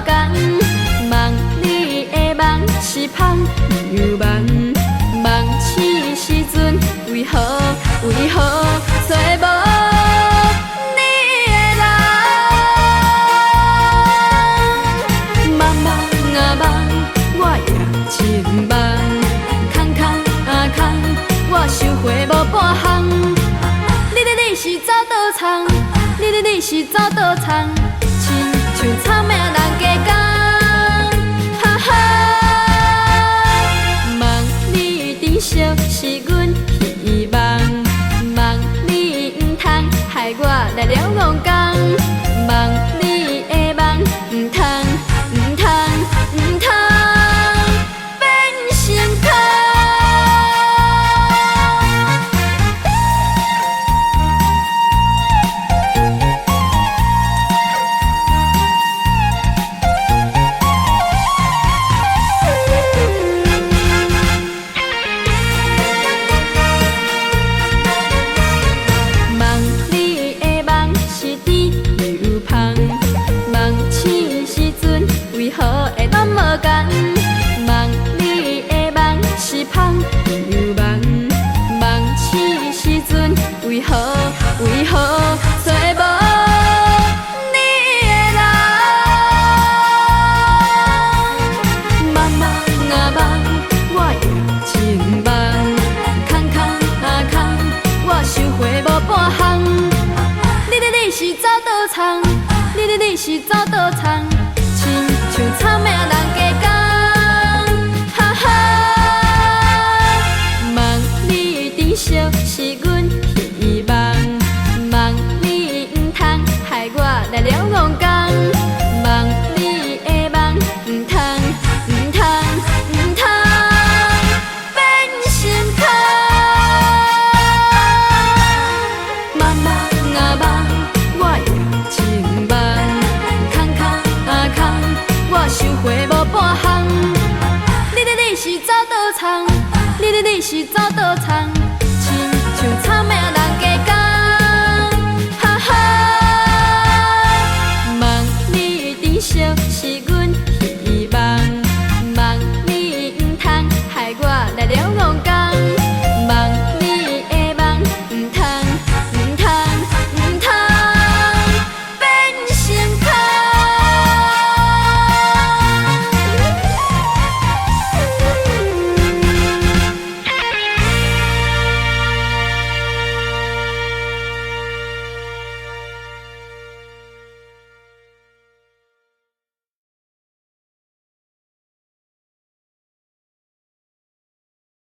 同。梦里的梦是香又梦，梦醒时阵为何找无你的人？梦梦啊梦，我也真梦，空空啊空，我收回无半项。你是走倒藏？你是走倒藏？亲像草命人加工，哈哈。梦你珍惜是阮希望，梦你唔通害我来了戆工，梦你的梦唔通变成空。为何会拢无共？梦里的梦是香又梦，梦醒时阵为何找无你的人？梦梦啊梦，我也真梦，空空啊空，我收回无半项。你是走倒藏？你是走倒藏？像草命人加工，哈哈。梦你珍惜是阮希望，梦你唔通害我来了戆工，梦你的梦唔通变成空。梦梦啊梦，我也真梦，空空啊空。我收回无半项。你是走倒藏？你是走倒藏？亲像草命人加工，哈哈。梦你珍惜是阮。